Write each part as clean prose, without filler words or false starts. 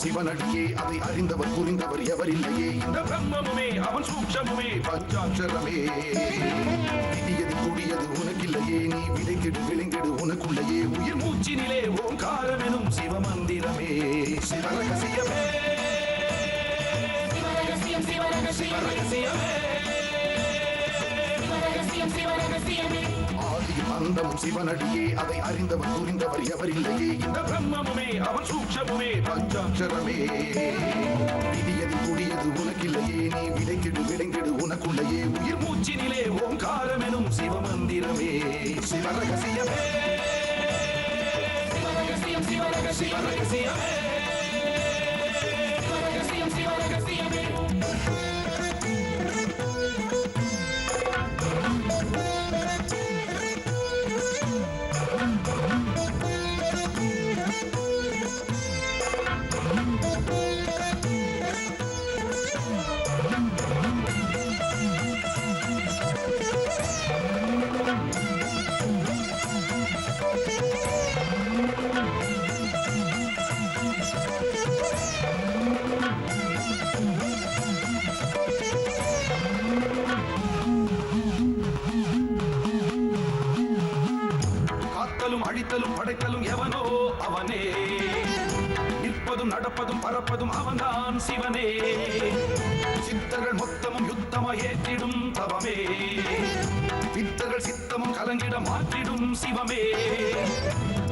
சிவனடியே அதை அறிந்தவர் புரிந்தவர் எவரில்லையே இந்த பிரம்மமுமே அவன் சூக்ஷமுமே பஞ்சாட்சரமே விதியது கூடியது உனக்கில்லையே நீ விதைக்கெடு விளைங்கெடு உனக்குள்ளையே உயிர் மூச்சினிலே ஓங்காரமெனும் சிவமந்திரமே சிவரகசியமே சிவரகசியமே ஆதியும் அந்தமும் சிவனடியே அதை அறிந்தவர் புரிந்தவர் எவரில்லையே இந்த பிரம்மமுமே அவன் சூக்ஷமுமே பஞ்சாட்சரமே விதியது கூடியது உனக்கில்லையே நீ விதைக்கெடு விளைங்கெடு உனக்குள்ளையே உயிர் மூச்சினிலே ஓங்காரமெனும் சிவமந்திரமே சிவரகசியமே சிவரகசியமே அழித்தலும் படைத்தலும் எவனோ அவனே நிற்பதும் நடப்பதும் பறப்பதும் அவன்தான் சிவனே சித்தர்கள் மொத்தமும் யுத்தமாய் ஏற்றிடும் தவமே வித்தர்கள் சித்தமும் கலங்கிட மாற்றிடும் சிவமே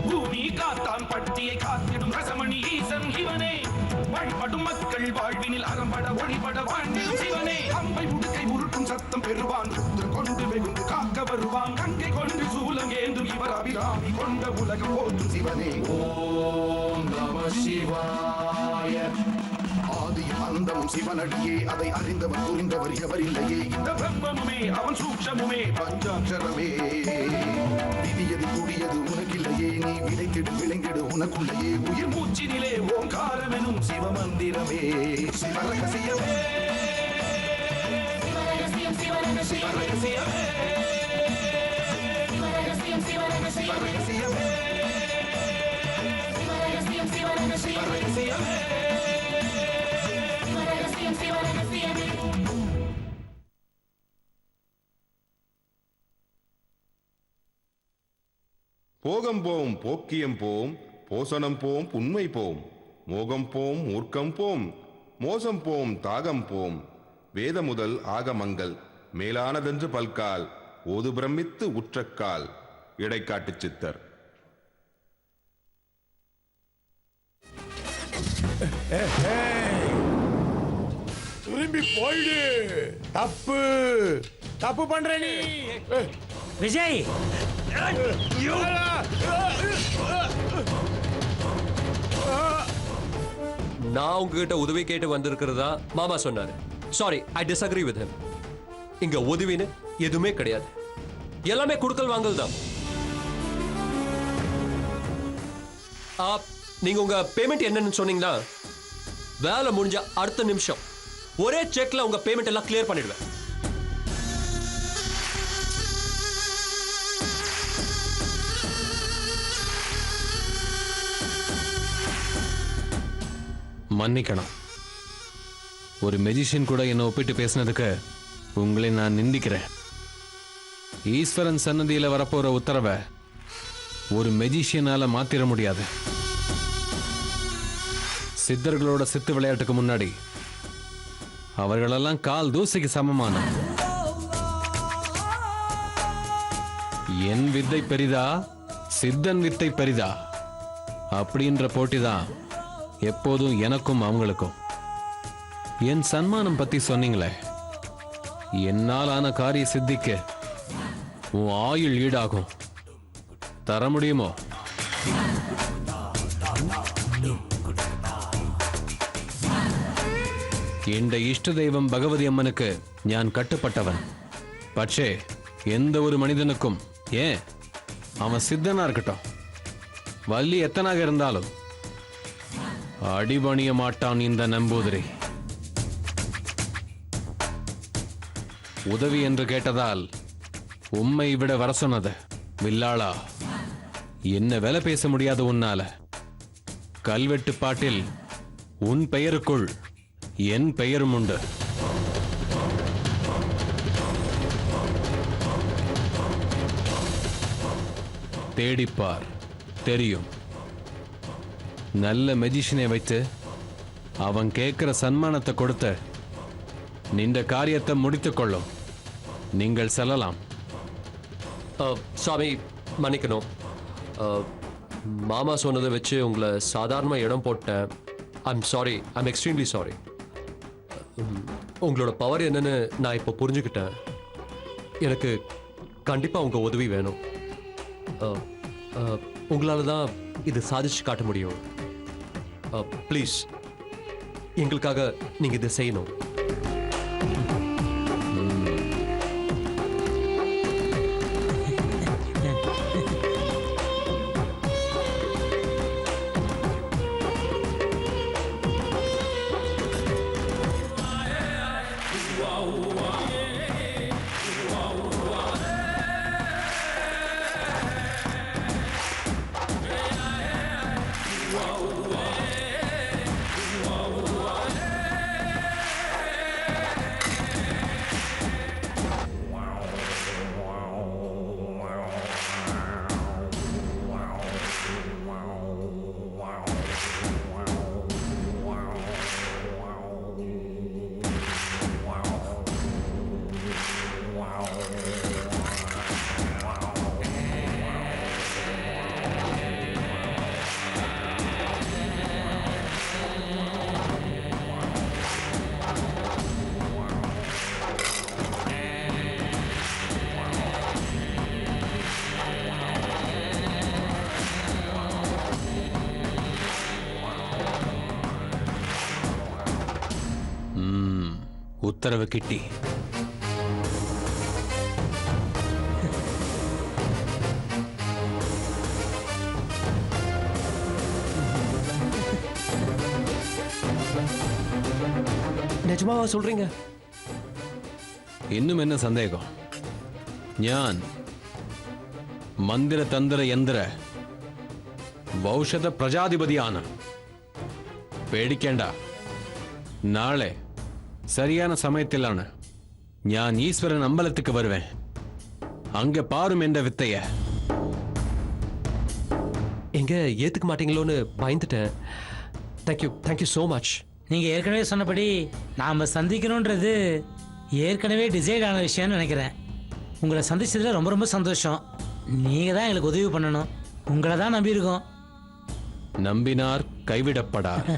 பூமி காத்தான் பட்டியை காத்திடும் ரசமணி ஈசன் இவனே வழிபடும் மக்கள் வாழ்வினில் அறம்பட ஒளிபட வாழ்ந்திடும் சிவனே அம்பை உடுக்கை உருட்டும் சத்தம் பெறுவான் கொண்டு வெகுண்டு காக்க வருவான் கங்கை கொண்டு சூலம் ஏந்தும் இவர் அபிராமி கொண்ட உலகம் போற்றும் சிவனே ஓம் நம சிவாய ஆதியும் அந்தமும் சிவனடியே அதை அறிந்தவர் புரிந்தவர் எவரில்லையே இந்த பிரம்மமுமே அவன் சூக்ஷமுமே பஞ்சாட்சரமே விதியது கூடியது உனக்கில்லையே நீ விதைக்கெடு விளைங்கெடு உனக்குள்ளையே உயிர் மூச்சினிலே ஓங்காரமெனும் சிவமந்திரமே சிவரகசியமே சிவரகசியமே போகம் போம் போக்கியம் போம் போசனம் போம் புன்மை போம் மோகம் போம் மூர்க்கம் போம் மோசம் போம் தாகம் போம் வேத முதல் ஆகமங்கள் மேலானதென்று பல்கால் ஓது பிரமித்து உற்றக்கால் இடைக்காட்டு சித்தர். திரும்பி போயிடு. தப்பு தப்பு பண்ற நீ விஜய். நான் உங்ககிட்ட உதவி கேட்டு வந்திருக்கிறதா மாமா சொன்னாரு. Sorry, I disagree with him. இங்க உதவின்னு எதுவுமே கிடையாது, எல்லாமே குடுக்கல் வாங்கல் தான். நீங்க உங்க பேமெண்ட் என்னன்னு சொன்னீங்களா, வேலை முடிஞ்ச அடுத்த நிமிஷம் ஒரே செக்ல உங்க பேமெண்ட் எல்லாம் கிளியர் பண்ணிடுவேன். மன்னிக்கணும், ஒரு மெஜிஷியன் கூட என்னை ஒப்பிட்டு பேசினதுக்கு உங்களை நான் நிந்திக்கிறேன். ஈஸ்வரன் சன்னதியில் வரப்போற உத்தரவை ஒரு மெஜிஷியனால மாத்திர முடியாது. சித்தர்களோட சித்து விளையாட்டுக்கு முன்னாடி அவர்களெல்லாம் கால் தூசிக்கு சமமான. என் வித்தை பெரிதா சித்தன் வித்தை பெரிதா அப்படின்ற போட்டிதான் எப்போதும் எனக்கும் அவங்களுக்கும். என் சன்மானம் பத்தி சொன்னீங்களே, என்னால் ஆன காரிய சித்திக்கு உன் ஆயுள் ஈடாகும். தர முடியுமோ? என்ற இஷ்ட தெய்வம் பகவதி அம்மனுக்கு ஞான் கட்டுப்பட்டவன். பட்சே எந்த ஒரு மனிதனுக்கும், ஏன் அவன் சித்தனா இருக்கட்டும், வள்ளி எத்தனாக இருந்தாலும் அடிபணிய மாட்டான் இந்த நம்பூதிரி. உதவி என்று கேட்டதால் உம்மை விட வர சொன்னது வில்லாளா. என்ன வேலை பேச முடியாத உன்னால கல்வெட்டு பாட்டில் உன் பெயருக்குள் என் பெயரும் உண்டு. தேடிப்பார், தெரியும். நல்ல மெஜிஷியனை வைத்து அவன் கேட்கிற சன்மானத்தை கொடுத்து நின்ற காரியத்தை முடித்துக் கொள்ளும். நீங்கள் செல்லலாம். சாமி மன்னிக்கணும். மாமா சொன்னதை வச்சு உங்களை சாதாரணமாக இடம் போட்டேன். I'm sorry, I'm extremely sorry. உங்களோட பவர் என்னன்னு நான் இப்போ புரிஞ்சுக்கிட்டேன். எனக்கு கண்டிப்பாக உங்கள் உதவி வேணும். உங்களால் தான் இது சாதிச்சு காட்ட முடியும். ப்ளீஸ் எங்களுக்காக நீங்கள் இதை செய்யணும். உத்தரவு கிட்டி. நிஜமாவா சொல்றீங்க? இன்னும் என்ன சந்தேகம்? ഞാൻ മന്ദിര തന്ത്ര യന്ത്ര ഔഷധ പ്രജാധിപതിയാണ്. പേടിക്കേണ്ട. നാളെ சரியான சமயத்திலான ഞാൻ ஈஸ்வரன் அம்பலத்துக்கு வருவேன். அங்க பாரும் என்ற வித்தைய. எங்க ஏத்துக்க மாட்டீங்களோன்னு பயந்துட்டேன். Thank you so much. நீங்கள் ஏற்கனவே சொன்னபடி நாம் சந்திக்கணுன்றது ஏற்கனவே டிசைட் ஆன விஷயம்னு நினைக்கிறேன். உங்களை சந்திச்சதில் ரொம்ப ரொம்ப சந்தோஷம். நீங்கள் தான் எங்களுக்கு உதவி பண்ணணும். உங்களை தான் நம்பியிருக்கோம். நம்பினார் கைவிடப்படார்.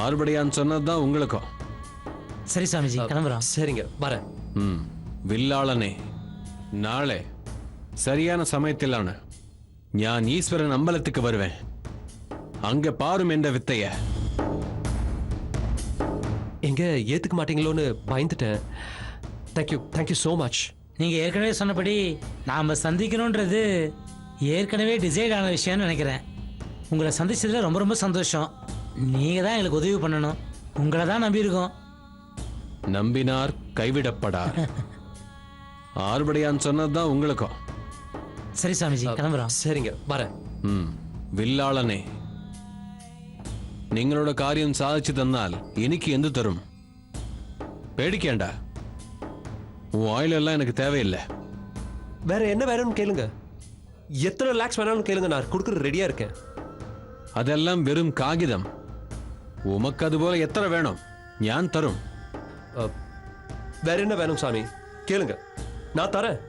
ஆறுபடியான் சொன்னதுதான் உங்களுக்கும். சரி சாமிஜி, கிளம்புறோம். சரிங்க, வரேன். வில்லாளனே, நாளை சரியான சமயத்திலான ഞാൻ ஈஸ்வரன் அம்பலத்துக்கு வருவேன். அங்க பாரும் என்ற வித்தைய. எங்க ஏத்துக்க மாட்டீங்களோன்னு பயந்துட்டேன். Thank you so much. நீங்கள் ஏற்கனவே சொன்னபடி நாம் சந்திக்கணுன்றது ஏற்கனவே டிசைட் ஆன விஷயம்னு நினைக்கிறேன். உங்களை சந்திச்சதில் ரொம்ப ரொம்ப சந்தோஷம். நீங்கள் தான் எங்களுக்கு உதவி பண்ணணும். உங்களை தான் நம்பியிருக்கோம். நம்பினார் கைவிடப்படார். ஆறுபடியான் சொன்னதுதான் உங்களுக்கும். சரி சாமிஜி, கிளம்புறோம். சரிங்க, வரேன். வில்லாளனே, നിങ്ങളുടെ കാര്യം സാധിച്ചു തന്നാൽ എനിക്ക് എന്ത് തരും? പേടിക്കേണ്ട. உன் ஆயிலெல்லாம் எனக்கு தேவையில்லை. வேற என்ன வேணும்னு கேளுங்க. எத்தனை லேக்ஸ் வேணாலும் கேளுங்க, நான் கொடுக்குற ரெடியா இருக்கேன். அதெல்லாம் வெறும் காகிதம். உமக்கு அதுபோல எத்தனை வேணும் ഞാൻ தரும். வேற என்ன வேணும் சாமி? கேளுங்க, நான் தரேன்.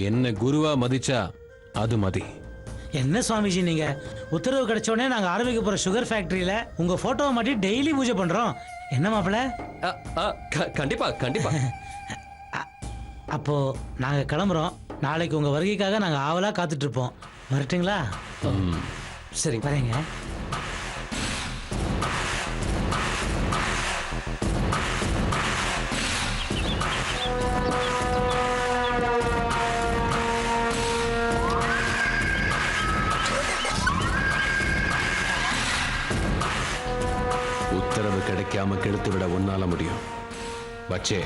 என்ன குருவா மதிச்சா அது மதி. என்ன சுவாமிஜி, நீங்கள் உத்தரவு கிடைச்சோடனே நாங்கள் ஆரம்பிக்க போகிற சுகர் ஃபேக்ட்ரியில் உங்கள் ஃபோட்டோவை மாட்டி டெய்லி பூஜை பண்ணுறோம். என்ன மாப்பிள்ள? கண்டிப்பா கண்டிப்பா. அப்போது நாங்கள் கிளம்புறோம். நாளைக்கு உங்கள் வருகைக்காக நாங்கள் ஆவலாக காத்துட்ருப்போம். வரட்டுங்களா? சரிங்க, வரேங்க. உத்தரவு கிடைக்காம கெடுத்து விட உன்னால முடியும். பச்சே,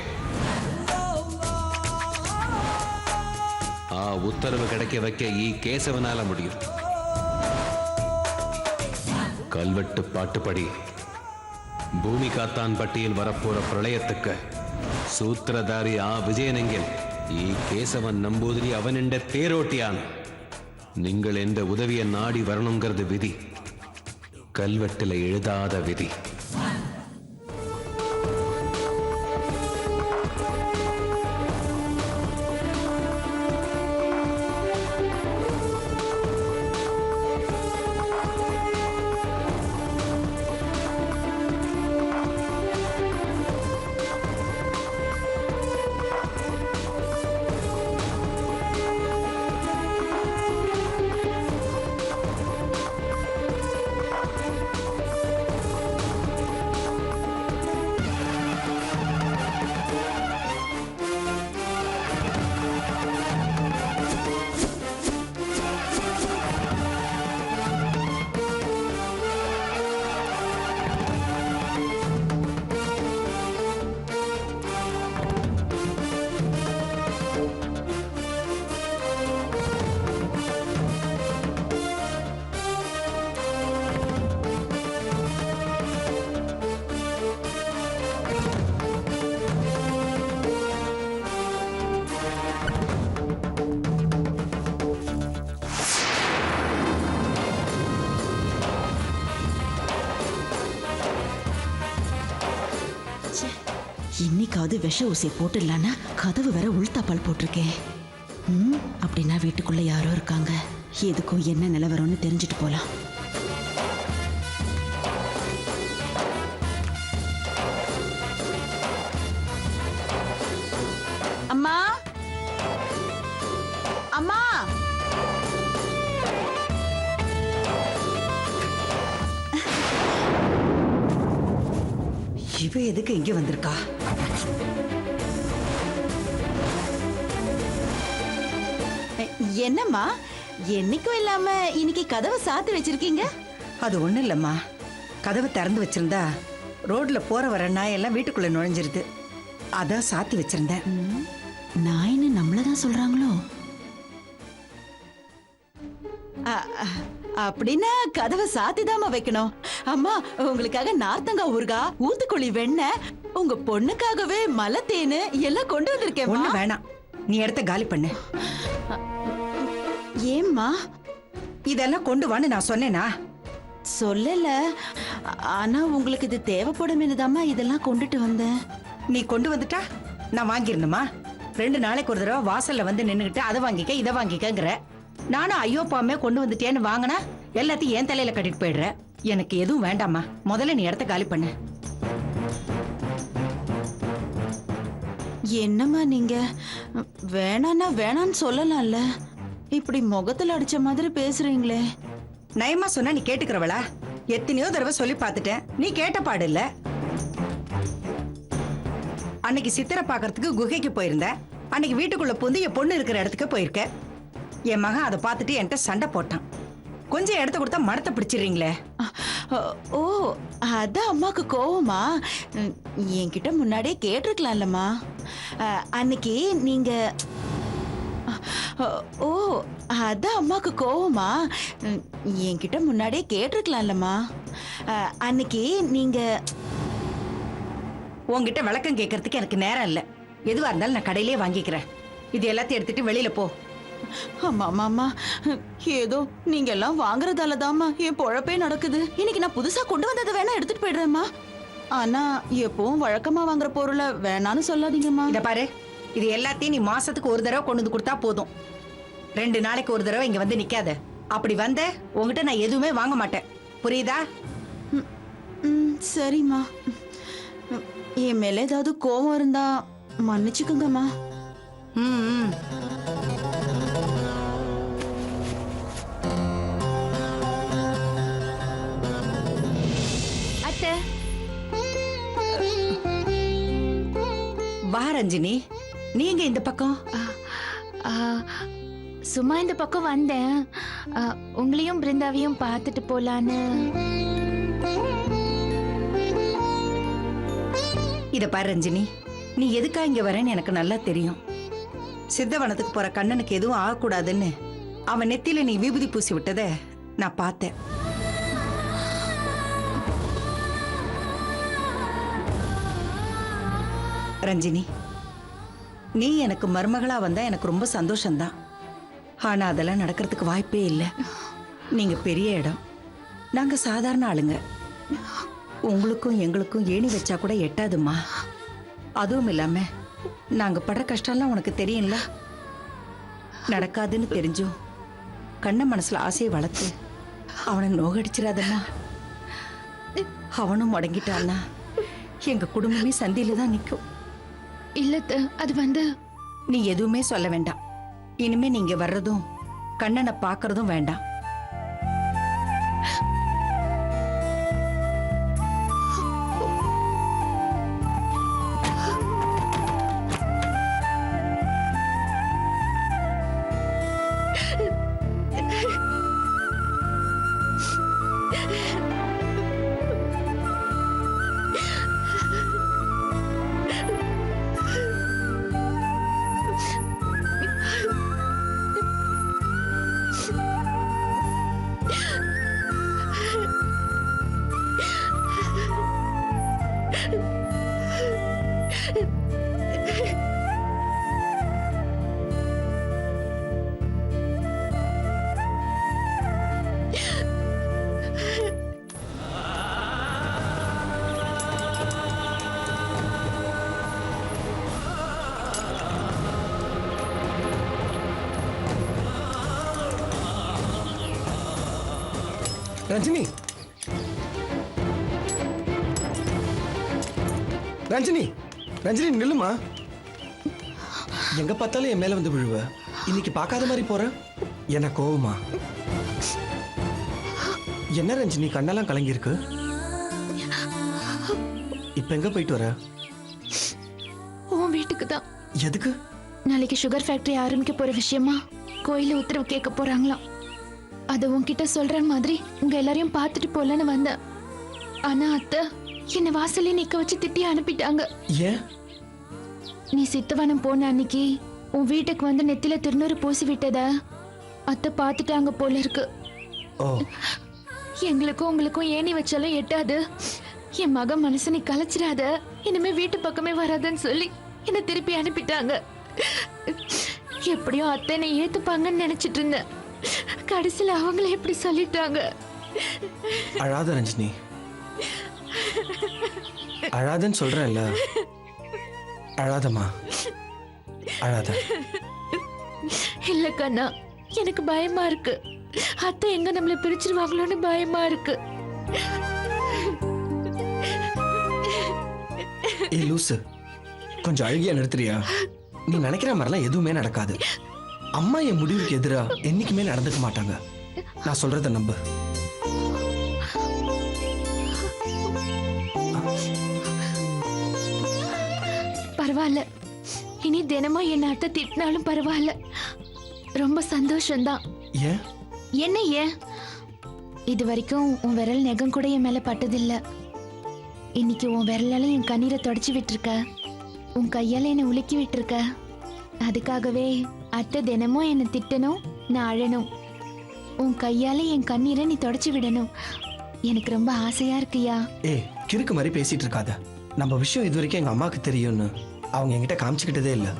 ஆ உத்தரவு கிடைக்க வைக்க ஈ கேசவனால முடியும். கல்வெட்டு பாட்டுப்படி பூமி காத்தான் பட்டியில் வரப்போற பிரளயத்துக்கு സൂത്രധാരി ആ വിജയനെങ്കിൽ ഈ കേശവൻ നമ്പൂതിരി അവൻ എന്റെ തേരോട്ടിയാണ്. നിങ്ങൾ എന്റെ ഉദവിയെ നാടി വരണമെങ്கிறது വിധി, കൽവെട്ടിലെ എഴുതാத വിധി. இன்னைக்காவது விஷ ஊசியை போட்டுடலான்னா கதவு வேற உள்தாப்பால் போட்டிருக்கேன். அப்படின்னா வீட்டுக்குள்ள யாரோ இருக்காங்க. எதுக்கும் என்ன நிலவரம்னு தெரிஞ்சுட்டு போலாம். அம்மா, அம்மா, இவ எதுக்கு இங்க வந்திருக்கா? என்னம்மா என்னைக்கும் இல்லாம இன்னைக்கு கதவை சாத்தி வச்சிருக்கீங்க? அது ஒண்ணும் இல்லம்மா, கதவை திறந்து வச்சிருந்தா ரோட்ல போற வர நாய் எல்லாம் வீட்டுக்குள்ள நுழைஞ்சிருது. அதான் சாத்தி வச்சிருந்தேன். நாயின்னு நம்மளதான் சொல்றாங்களோ? அப்படின்னா கதவை சாத்திதாமா வைக்கணும். அம்மா, உங்களுக்காக நார்த்தங்காய் ஊறுகாய், ஊத்துக்குழி வெண்ணெய், உங்க பொண்ணுக்காகவே மலை தேனு எல்லாம் கொண்டு வந்திருக்கேன். ஒண்ணு வேணாம், நீ இடத்த காலி பண்ணு. ஏம்மா? இதெல்லாம் கொண்டு வான்னு நான் சொன்னேனா? சொல்லல, ஆனா உங்களுக்கு இது தேவைப்படும் என்னதாம்மா இதெல்லாம் கொண்டுட்டு வந்தேன். நீ கொண்டு வந்துட்டா நான் வாங்கிடணுமா? 2 நாளைக்கு ஒரு தடவை வாசல்ல வந்து நின்னுகிட்டு அதை வாங்கிக்க இதை வாங்கிக்கங்கிற. நானும் ஐயோ பாமே கொண்டு வந்துட்டேன்னு வாங்கினா எல்லாத்தையும் என் தலையில கட்டிட்டு போயிடுற. எனக்கு எதுவும் வேண்டாமா, முதல்ல நீ இடத்த காலி பண்ணு. என்னம்மா நீங்க வேணான்னா வேணான்னு சொல்லலாம்ல, இப்படி முகத்துல அடிச்ச மாதிரி பேசுறீங்களே. நயமா சொன்னா நீ கேட்டுக்கிறவளா? எத்தனையோ தடவை சொல்லி பார்த்துட்டேன், நீ கேட்ட பாடு இல்ல. அன்னைக்கு சித்திரை பாக்குறதுக்கு குகைக்கு போயிருந்த, அன்னைக்கு வீட்டுக்குள்ள புந்து என் பொண்ணு இருக்கிற இடத்துக்கு போயிருக்க. என் மகன் அதை பார்த்துட்டு என்கிட்ட சண்டை போட்டான். கொஞ்சம் இடத்த கொடுத்தா மரத்தை பிடிச்சிடுறீங்களே. ஓ, அதான் அம்மாக்கு கோவமா? என்கிட்ட முன்னாடியே கேட்டிருக்கலாம்லம்மா. அன்னைக்கு நீங்க ஓ, அதான் அம்மாக்கு கோவமா? என்கிட்ட முன்னாடியே கேட்டிருக்கலாம்லம்மா. அன்னைக்கு நீங்க உங்ககிட்ட விளக்கம் கேட்கறதுக்கு எனக்கு நேரம் இல்ல. எதுவா இருந்தாலும் நான் கடையிலே வாங்கிக்கிறேன். இது எல்லாத்தையும் எடுத்துட்டு வெளியில போ. ஆமாமாமா, ஏதோ நீங்க எல்லாம் வாங்குறதாலதாம்மா என் பொழப்பே நடக்குது. இன்னைக்கு நான் புதுசா கொண்டு வந்ததை வேணா எடுத்துட்டு போயிடுறேம்மா. ஆனா எப்பவும் வழக்கமா வாங்குற பொருளை வேணான்னு சொல்லாதீங்கம்மா. இத பாரு, இது எல்லாத்தையும் நீ மாசத்துக்கு ஒரு தடவை கொண்டு வந்து கொடுத்தா போதும். 2 நாளைக்கு ஒரு தடவை இங்க வந்து நிக்காத. அப்படி வந்த உங்ககிட்ட நான் எதுவுமே வாங்க மாட்டேன், புரியுதா? சரிம்மா. என் மேல ஏதாவது கோவம் இருந்தா மன்னிச்சுக்குங்கம்மா. ம். அத்தை, வா ரஞ்சினி, நீங்க இந்த பக்கம். சும்மா இந்த பக்கம் வந்தேன். உங்களையும் பிருந்தாவையும் பார்த்துட்டு போலான்னு. இத பாரு ரஞ்சினி, நீ எதுக்கா இங்க வரேன்னு எனக்கு நல்லா தெரியும். சித்தவனத்துக்கு போற கண்ணனுக்கு எதுவும் ஆகக்கூடாதுன்னு அவன் நெத்தியில நீ விபூதி பூசி விட்டத நான் பார்த்தேன். ரஞ்சினி, நீ எனக்கு மருமகளா வந்தா எனக்கு ரொம்ப சந்தோஷம்தான். ஆனா அதெல்லாம் நடக்கிறதுக்கு வாய்ப்பே இல்லை. நீங்க பெரிய இடம், நாங்க சாதாரண ஆளுங்க. உங்களுக்கும் எங்களுக்கும் ஏணி வச்சா கூட எட்டாதுமா. அதுவும் இல்லாம நாங்க படுற கஷ்டம்லாம் உனக்கு தெரியும்ல. நடக்காதுன்னு தெரிஞ்சும் கண்ண மனசுல ஆசையை வளர்த்து அவனை நோகடிச்சிடாதம்மா. அவனும் முடங்கிட்டான்னா எங்க குடும்பமே சந்தியில தான் நிற்கும். இல்ல அது நீ எதுவுமே சொல்ல வேண்டாம். இனிமே நீங்க வர்றதும் கண்ணனை பார்க்கறதும் வேண்டாம். ரஞ்சினி, ரஞ்சினி, ரஞ்சினி நில்லுமா. எங்க பார்த்தாலும் என் மேல வந்து விழுவ. இன்னைக்கு பார்க்காத மாதிரி போற. என்ன கோவமா? என்ன ரஞ்சினி கண்ணெல்லாம் கலங்கி இருக்கு? இப்ப எங்க போயிட்டு வர? உன் வீட்டுக்கு தான். எதுக்கு? நாளைக்கு சுகர் ஃபேக்டரி ஆரம்பிக்க போற விஷயமா கோயில உத்தரவு கேட்க போறாங்களாம். அது உன்கிட்ட சொல்ற மாதிரி உங்க எல்லாரையும் பார்த்துட்டு போலன்னு வந்தேன். ஆனா அத்தை என்ன வாசல்ல நிக்க வச்சு திட்டி அனுப்பிட்டாங்க. ஏன்? நீ சித்தவனம் போன அன்னைக்கு உன் வீட்டுக்கு வந்து நெத்தில திருநூறு பூசி விட்டத அத்தை பார்த்துட்டாங்க போல இருக்கு. ஓ, எங்களுக்கும் உங்களுக்கும் ஏணி வச்சாலும் எட்டாது. என் மகன் மனசு நீ கலைச்சிடாத, இனிமே வீட்டு பக்கமே வராதுன்னு சொல்லி என்ன திருப்பி அனுப்பிட்டாங்க. எப்படியும் அத்தை என்னை ஏத்துப்பாங்கன்னு நினைச்சிட்டு இருந்தேன். கடைசியில் அவங்கள எப்படி சொல்லிட்டாங்க. அழாத ரஞ்சினி, அழாதன்னு சொல்றேன்ல. அழாதம்மா, அழாத. இல்ல கண்ணா, எனக்கு பயமா இருக்கு. அத்தை எங்க நம்மள பிரிச்சிருவாங்களோன்னு பயமா இருக்கு. ஏய் லூசு, கொஞ்சம் அழுகியா நிறுத்துறியா? நீ நினைக்கிற மாதிரிலாம் எதுவுமே நடக்காது. அம்மா என் முடிவுக்கு எதிரா என்னைக்குமே நடந்துக்க மாட்டாங்க. நான் சொல்றத நம்பு. பரவாயில்ல, இனி தினமும் என்ன அத்தை திட்டினாலும் பரவாயில்ல. ரொம்ப சந்தோஷம்தான். ஏன்? என்ன ஏன்? இது வரைக்கும் உன் விரல் நெகம் கூட என் மேல பட்டதில்ல. இன்னைக்கு உன் விரலால என் கண்ணீரை தொடச்சு விட்டுருக்க, உன் கையால என்னை உலுக்கி விட்டுருக்க. அதுக்காகவே அத்தை தினமும் என்னை திட்டணும், நான் அழணும். உன் கையால என் கண்ணீரை நீ தொடச்சு விடணும். எனக்கு ரொம்ப ஆசையா இருக்குயா. ஏய், கிறுக்கு மாதிரி பேசிட்டு இருக்காத. நம்ம விஷயம் இது வரைக்கும் எங்க அம்மாவுக்கு தெரியும்னு அவங்க என்கிட்ட காமிச்சுக்கிட்டதே இல்லை.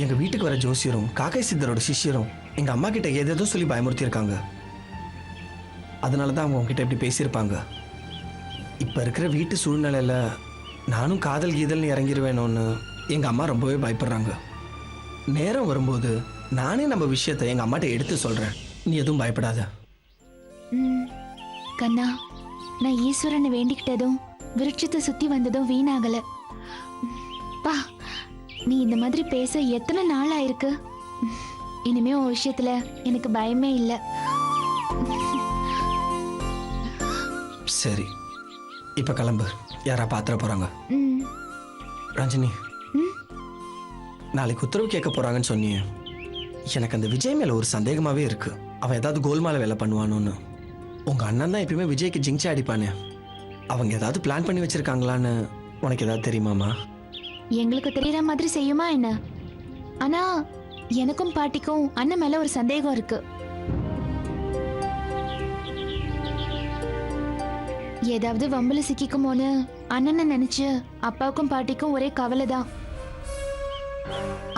எங்க வீட்டுக்கு வர ஜோசியரும் காக்கை சித்தரோட சிஷ்யரும் எங்க அம்மா கிட்ட ஏதேதோ சொல்லி பயமுறுத்தி இருக்காங்க. அதனாலதான் அவங்க உங்ககிட்ட இப்படி பேசியிருப்பாங்க. இப்ப இருக்கிற வீட்டு சூழ்நிலையில நானும் காதல் கீதல்னு இறங்கிடுவேணும்னு எங்க அம்மா ரொம்பவே பயப்படுறாங்க. நேரம் வரும்போது நானே நம்ம விஷயத்தை எங்க அம்மாட்ட எடுத்து சொல்றேன். நீ எதுவும் பயப்படாத. கண்ணா, நான் ஈஸ்வரனை வேண்டிக்கிட்டதும் விருட்சத்தை சுத்தி வந்ததும் வீணாகல. பா, நீ இந்த மாதிரி பேச எத்தனை நாள் ஆயிருக்கு. இனிமே உன் விஷயத்துல எனக்கு பயமே இல்லை. சரி, இப்ப கிளம்பு. யாரா பாத்திர போறாங்க. ரஞ்சினி, நாளைக்கு உத்தரவு கேட்க போறாங்கன்னு சொன்னியே. எனக்கு அந்த விஜய் மேல ஒரு சந்தேகமாவே இருக்கு. அவன் ஏதாவது கோல்மால வேலை பண்ணுவானோன்னு. உங்க அண்ணன் தான் எப்பயுமே விஜய்க்கு ஜிங்சி அடிப்பானே. அவங்க ஏதாவது பிளான் பண்ணி வச்சிருக்காங்களான்னு உனக்கு ஏதாவது தெரியுமாமா? எங்களுக்கு தெரியற மாதிரி செய்யுமா என்ன? ஆனா எனக்கும் பாட்டிக்கும் அண்ணன் மேல ஒரு சந்தேகம் இருக்கு. ஏதாவது வம்புல சிக்கிக்குமோன்னு அண்ணனை நினைச்சு அப்பாவுக்கும் பாட்டிக்கும் ஒரே கவலை தான்.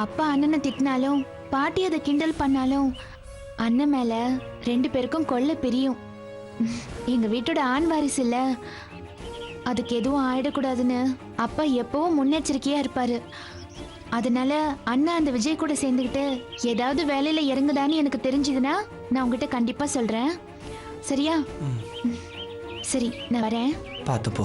அப்பா அண்ணனை திட்டினாலும் பாட்டி அதை கிண்டல் பண்ணாலும் அண்ணன் மேல 2 பேருக்கும் கொள்ள பிரியும். எங்க வீட்டோட ஆண் வாரிசு இல்ல, அதுக்கு எதுவும் ஆயிடக்கூடாதுன்னு அப்பா எப்பவும் முன்னெச்சரிக்கையா இருப்பாரு. அதனால அண்ணா அந்த விஜய் கூட சேர்ந்துக்கிட்டு ஏதாவது வேலையில இறங்குதான்னு எனக்கு தெரிஞ்சதுன்னா நான் உங்ககிட்ட கண்டிப்பா சொல்றேன். சரியா? சரி, நான் வரேன். பார்த்து போ.